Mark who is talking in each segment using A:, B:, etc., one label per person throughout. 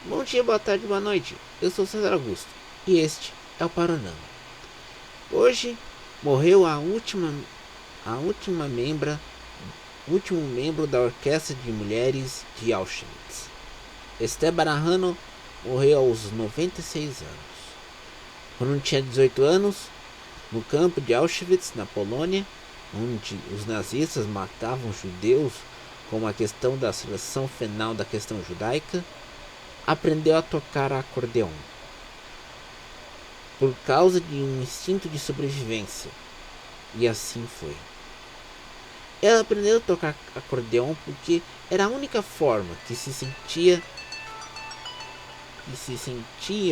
A: Bom dia, boa tarde, boa noite. Eu sou César Augusto e este é o Panorama. Hoje morreu o último membro da Orquestra de Mulheres de Auschwitz. Esther Barahano morreu aos 96 anos. Quando tinha 18 anos, no campo de Auschwitz, na Polônia, onde os nazistas matavam judeus com a questão da seleção final da questão judaica, aprendeu a tocar acordeon por causa de um instinto de sobrevivência, e assim foi. Ela aprendeu a tocar acordeon porque era a única forma que se sentia,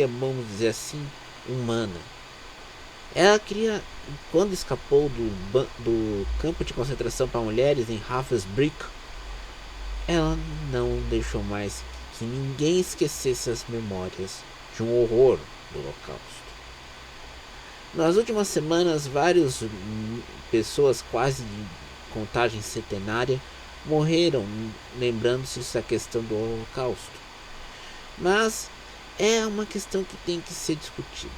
A: vamos dizer assim, humana. Ela queria, quando escapou do campo de concentração para mulheres em Ravensbrück, ela não deixou mais que ninguém esquecesse as memórias de um horror do Holocausto. Nas últimas semanas, várias pessoas quase de contagem centenária morreram lembrando-se da questão do Holocausto. Mas é uma questão que tem que ser discutida.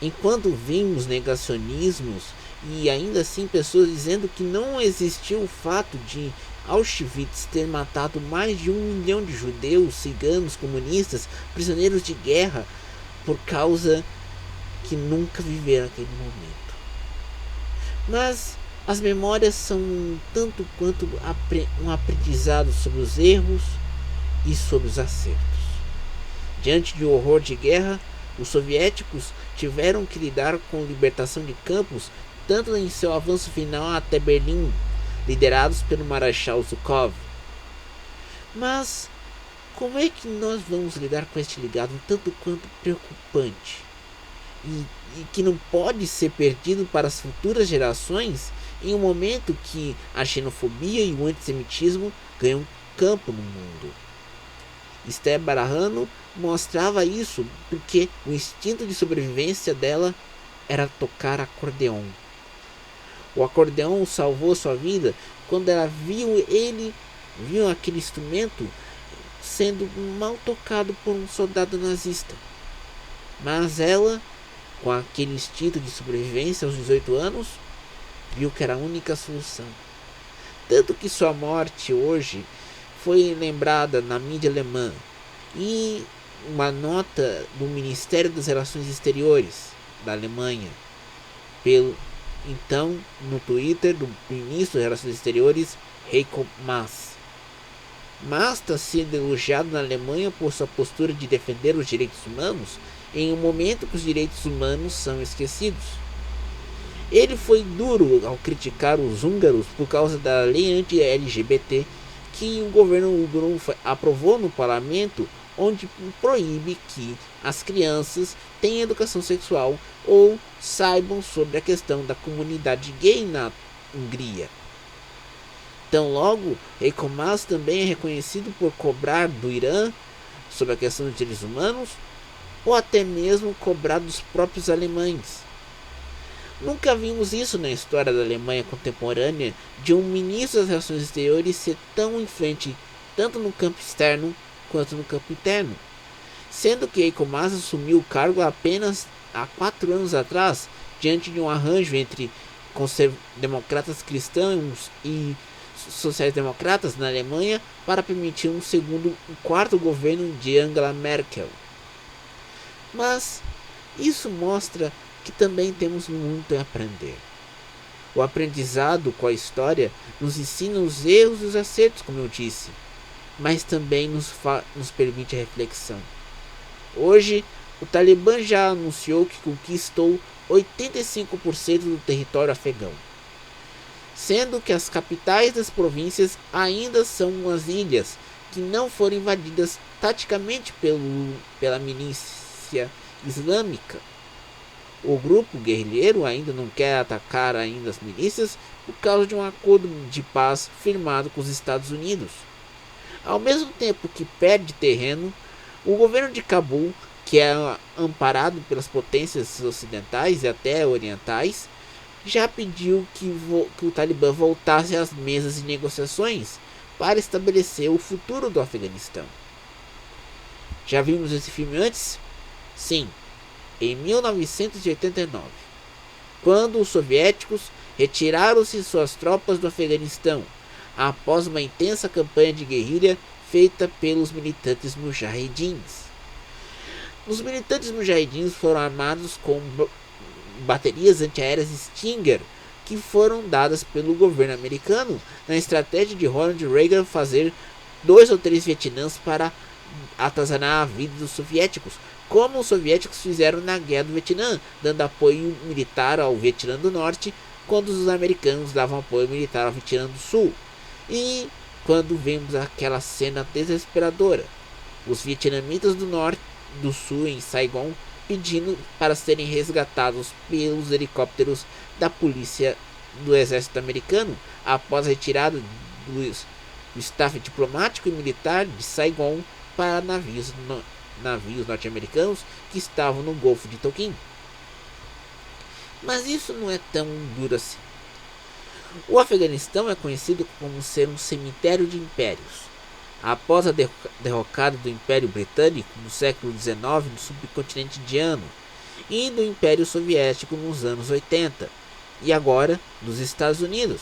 A: Enquanto vimos negacionismos e ainda assim pessoas dizendo que não existiu o fato de Auschwitz ter matado mais de 1 milhão de judeus, ciganos, comunistas, prisioneiros de guerra, por causa que nunca viveram aquele momento. Mas as memórias são tanto quanto um aprendizado sobre os erros e sobre os acertos. Diante de um horror de guerra, os soviéticos tiveram que lidar com a libertação de campos, tanto em seu avanço final até Berlim, liderados pelo Marechal Zhukov. Mas como é que nós vamos lidar com este legado tanto quanto preocupante e que não pode ser perdido para as futuras gerações em um momento que a xenofobia e o antissemitismo ganham campo no mundo? Esther Barahano mostrava isso porque o instinto de sobrevivência dela era tocar acordeon. O acordeon salvou sua vida quando ela viu aquele instrumento sendo mal tocado por um soldado nazista. Mas ela, com aquele instinto de sobrevivência aos 18 anos, viu que era a única solução. Tanto que sua morte hoje foi lembrada na mídia alemã, e uma nota do Ministério das Relações Exteriores da Alemanha, no Twitter do ministro das Relações Exteriores, Heiko Maas. Maas está sendo elogiado na Alemanha por sua postura de defender os direitos humanos em um momento que os direitos humanos são esquecidos. Ele foi duro ao criticar os húngaros por causa da lei anti-LGBT que o governo húngaro aprovou no parlamento, onde proíbe que as crianças tenham educação sexual ou saibam sobre a questão da comunidade gay na Hungria. Então logo, Heiko Maas também é reconhecido por cobrar do Irã sobre a questão dos direitos humanos, ou até mesmo cobrar dos próprios alemães. Nunca vimos isso na história da Alemanha contemporânea, de um ministro das Relações Exteriores ser tão influente tanto no campo externo quanto no campo interno, sendo que Heiko Maas assumiu o cargo apenas há 4 anos atrás, diante de um arranjo entre democratas cristãos e sociais-democratas na Alemanha para permitir um quarto governo de Angela Merkel. Mas isso mostra que também temos muito a aprender. O aprendizado com a história nos ensina os erros e os acertos, como eu disse, mas também nos permite a reflexão. Hoje, o Talibã já anunciou que conquistou 85% do território afegão, sendo que as capitais das províncias ainda são as ilhas que não foram invadidas taticamente pela milícia islâmica. O grupo guerrilheiro ainda não quer atacar ainda as milícias por causa de um acordo de paz firmado com os Estados Unidos. Ao mesmo tempo que perde terreno, o governo de Cabul, que é amparado pelas potências ocidentais e até orientais, já pediu que o Talibã voltasse às mesas de negociações para estabelecer o futuro do Afeganistão. Já vimos esse filme antes? Sim, em 1989, quando os soviéticos retiraram-se suas tropas do Afeganistão, após uma intensa campanha de guerrilha feita pelos militantes mujahedins. Os militantes mujahedins foram armados com baterias antiaéreas Stinger, que foram dadas pelo governo americano na estratégia de Ronald Reagan fazer 2 ou 3 Vietnãs para atazanar a vida dos soviéticos, como os soviéticos fizeram na Guerra do Vietnã, dando apoio militar ao Vietnã do Norte, quando os americanos davam apoio militar ao Vietnã do Sul. E quando vemos aquela cena desesperadora, os vietnamitas do Sul em Saigon pedindo para serem resgatados pelos helicópteros da polícia do exército americano após a retirada do staff diplomático e militar de Saigon para navios norte-americanos que estavam no Golfo de Tonkin. Mas isso não é tão duro assim. O Afeganistão é conhecido como ser um cemitério de impérios. Após a derrocada do Império Britânico no século XIX no subcontinente indiano e do Império Soviético nos anos 80, e agora dos Estados Unidos,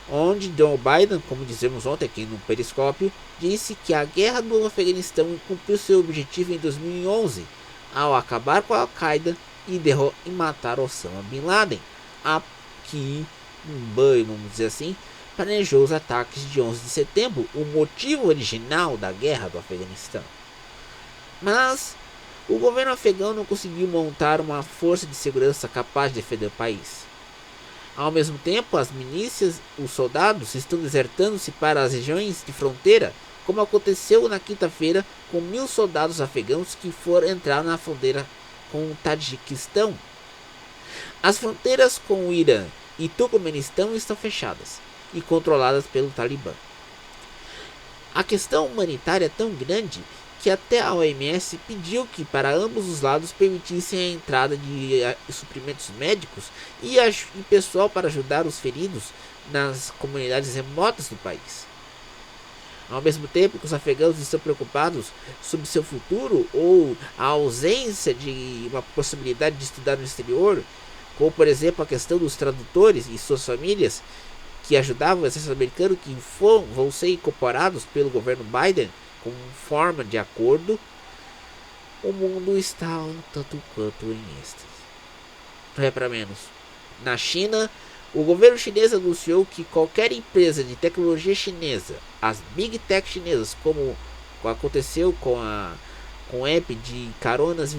A: onde Joe Biden, como dizemos ontem aqui no Periscópio, disse que a guerra do Afeganistão cumpriu seu objetivo em 2011, ao acabar com a Al-Qaeda e matar Osama Bin Laden, que, vamos dizer assim, planejou os ataques de 11 de setembro, o motivo original da guerra do Afeganistão. Mas o governo afegão não conseguiu montar uma força de segurança capaz de defender o país. Ao mesmo tempo, as milícias, os soldados, estão desertando-se para as regiões de fronteira, como aconteceu na quinta-feira com 1.000 soldados afegãos que foram entrar na fronteira com o Tajiquistão. As fronteiras com o Irã e Turcomenistão estão fechadas e controladas pelo Talibã. A questão humanitária é tão grande que até a OMS pediu que para ambos os lados permitissem a entrada de suprimentos médicos e pessoal para ajudar os feridos nas comunidades remotas do país. Ao mesmo tempo que os afegãos estão preocupados sobre seu futuro ou a ausência de uma possibilidade de estudar no exterior, como por exemplo a questão dos tradutores e suas famílias que ajudavam o exército americano, que vão ser incorporados pelo governo Biden como forma de acordo, o mundo está um tanto quanto em êxtase. Não é para menos. Na China, o governo chinês anunciou que qualquer empresa de tecnologia chinesa, as Big Tech chinesas, como aconteceu com o app de caronas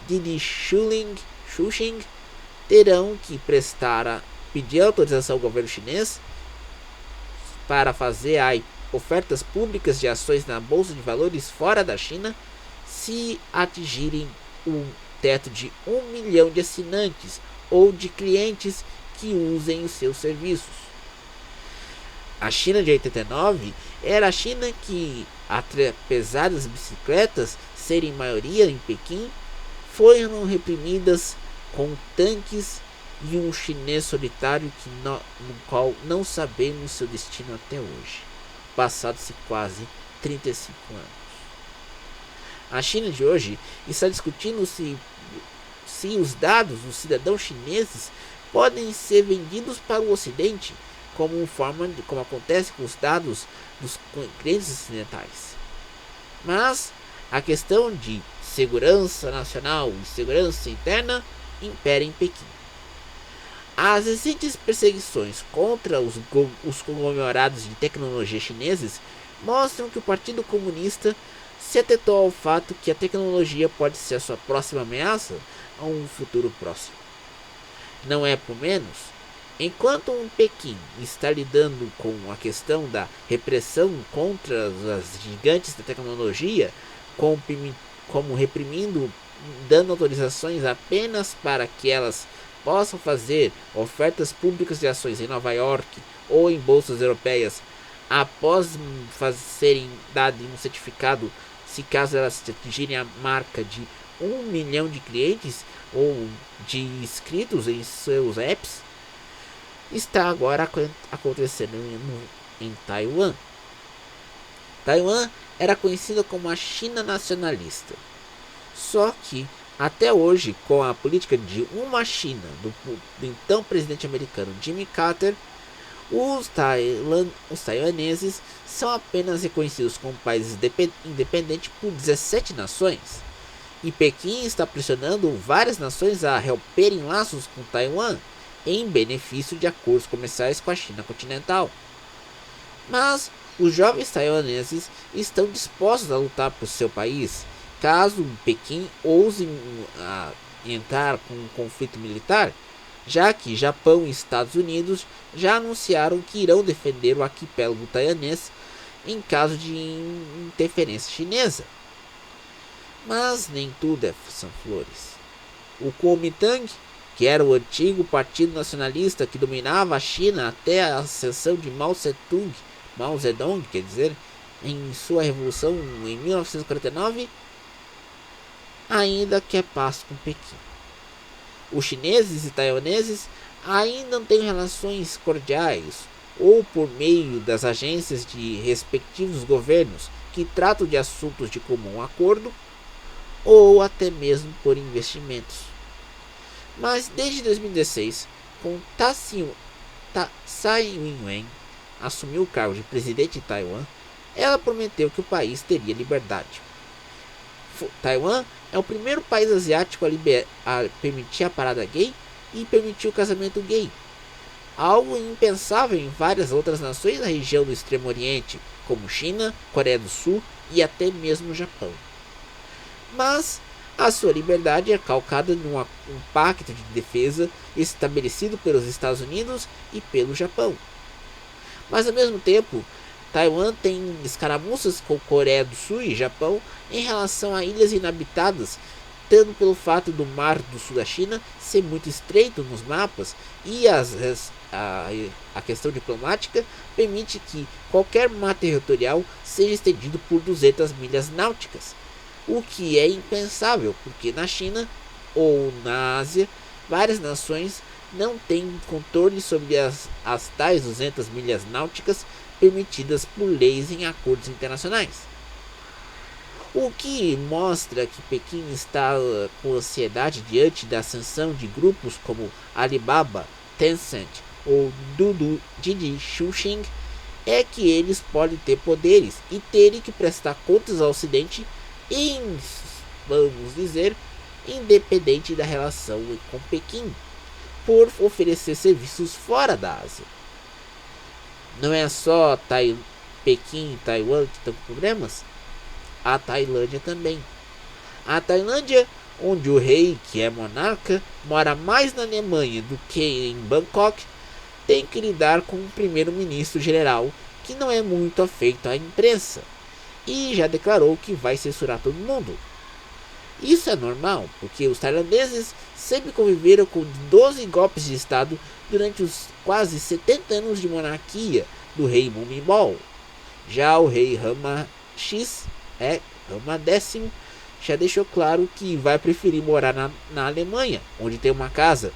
A: Didi Xuxing, terão que pedir autorização ao governo chinês para fazer ofertas públicas de ações na Bolsa de Valores fora da China se atingirem um teto de 1 milhão de assinantes ou de clientes que usem os seus serviços. A China de 89 era a China que, apesar das bicicletas serem maioria em Pequim, foram reprimidas com tanques e um chinês solitário no qual não sabemos seu destino até hoje, passados-se quase 35 anos. A China de hoje está discutindo se os dados dos cidadãos chineses podem ser vendidos para o Ocidente, como acontece com os dados dos clientes ocidentais. Mas a questão de segurança nacional e segurança interna impera em Pequim. As recentes perseguições contra os conglomerados de tecnologia chineses mostram que o Partido Comunista se atentou ao fato que a tecnologia pode ser a sua próxima ameaça a um futuro próximo. Não é por menos, enquanto Pequim está lidando com a questão da repressão contra as gigantes da tecnologia, como reprimindo, dando autorizações apenas para que elas possam fazer ofertas públicas de ações em Nova York ou em bolsas europeias após serem dado um certificado, se caso elas atingirem a marca de 1 milhão de clientes ou de inscritos em seus apps, está agora acontecendo em Taiwan. Taiwan era conhecida como a China nacionalista. Só que, até hoje, com a política de uma China do então presidente americano Jimmy Carter, os taiwaneses são apenas reconhecidos como países independentes por 17 nações. E Pequim está pressionando várias nações a romperem laços com Taiwan em benefício de acordos comerciais com a China continental. Mas os jovens taiwaneses estão dispostos a lutar por seu país, caso Pequim ouse entrar com um conflito militar, já que Japão e Estados Unidos já anunciaram que irão defender o arquipélago taiwanês em caso de interferência chinesa. Mas nem tudo são flores. O Kuomintang, que era o antigo partido nacionalista que dominava a China até a ascensão de Mao Zedong, quer dizer, em sua revolução em 1949, ainda quer paz com Pequim. Os chineses e taiwaneses ainda têm relações cordiais, ou por meio das agências de respectivos governos que tratam de assuntos de comum acordo, ou até mesmo por investimentos. Mas desde 2016, com Tsai Ing-wen assumiu o cargo de presidente de Taiwan, ela prometeu que o país teria liberdade. Taiwan é o primeiro país asiático a permitir a parada gay e permitir o casamento gay, algo impensável em várias outras nações da região do Extremo Oriente, como China, Coreia do Sul e até mesmo Japão. Mas a sua liberdade é calcada num pacto de defesa estabelecido pelos Estados Unidos e pelo Japão. Mas ao mesmo tempo, Taiwan tem escaramuças com Coreia do Sul e Japão em relação a ilhas inabitadas, tanto pelo fato do Mar do Sul da China ser muito estreito nos mapas e a questão diplomática permite que qualquer mar territorial seja estendido por 200 milhas náuticas, o que é impensável, porque na China ou na Ásia, várias nações não têm controle sobre as tais 200 milhas náuticas permitidas por leis em acordos internacionais. O que mostra que Pequim está com ansiedade diante da ascensão de grupos como Alibaba, Tencent ou Didi Chuxing é que eles podem ter poderes e terem que prestar contas ao Ocidente em, vamos dizer, independente da relação com Pequim, por oferecer serviços fora da Ásia. Não é só Pequim e Taiwan que estão com problemas, a Tailândia também. A Tailândia, onde o rei, que é monarca, mora mais na Alemanha do que em Bangkok, tem que lidar com um primeiro-ministro general que não é muito afeito à imprensa e já declarou que vai censurar todo mundo. Isso é normal, porque os tailandeses sempre conviveram com 12 golpes de estado durante os quase 70 anos de monarquia do rei Bhumibol. Já o rei Rama X, Rama X, já deixou claro que vai preferir morar na Alemanha, onde tem uma casa,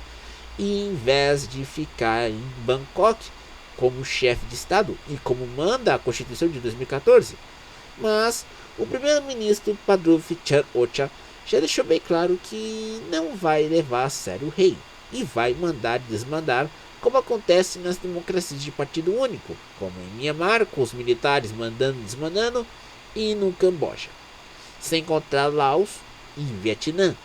A: e em vez de ficar em Bangkok como chefe de estado e como manda a Constituição de 2014. Mas o primeiro-ministro Pradyut Chan-o-cha já deixou bem claro que não vai levar a sério o rei e vai mandar desmandar, como acontece nas democracias de partido único, como em Myanmar, com os militares mandando e desmandando, e no Camboja, sem contar Laos e Vietnã.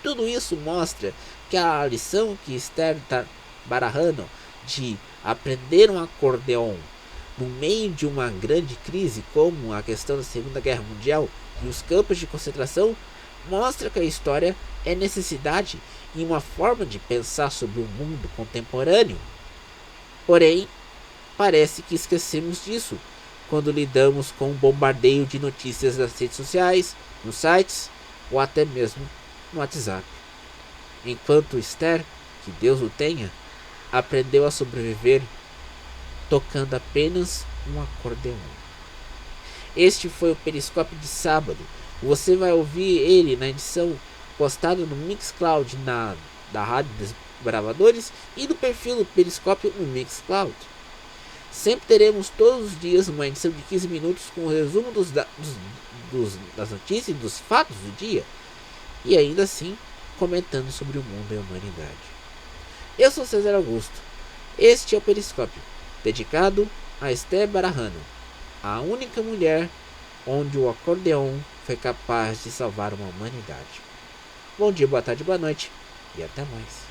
A: Tudo isso mostra que a lição que Esther está barrando de aprender um acordeon no meio de uma grande crise como a questão da Segunda Guerra Mundial e os campos de concentração mostra que a história é necessidade e uma forma de pensar sobre o mundo contemporâneo. Porém, parece que esquecemos disso quando lidamos com o bombardeio de notícias nas redes sociais, nos sites ou até mesmo no WhatsApp. Enquanto Esther, que Deus o tenha, aprendeu a sobreviver tocando apenas um acordeon. Este foi o Periscópio de sábado. Você vai ouvir ele na edição postada no Mixcloud da Rádio Desbravadores e do perfil do Periscópio no Mixcloud. Sempre teremos todos os dias uma edição de 15 minutos com o resumo das notícias e dos fatos do dia, e ainda assim comentando sobre o mundo e a humanidade. Eu sou César Augusto. Este é o Periscópio, dedicado a Esther Barahano, a única mulher onde o acordeon foi capaz de salvar uma humanidade. Bom dia, boa tarde, boa noite e até mais.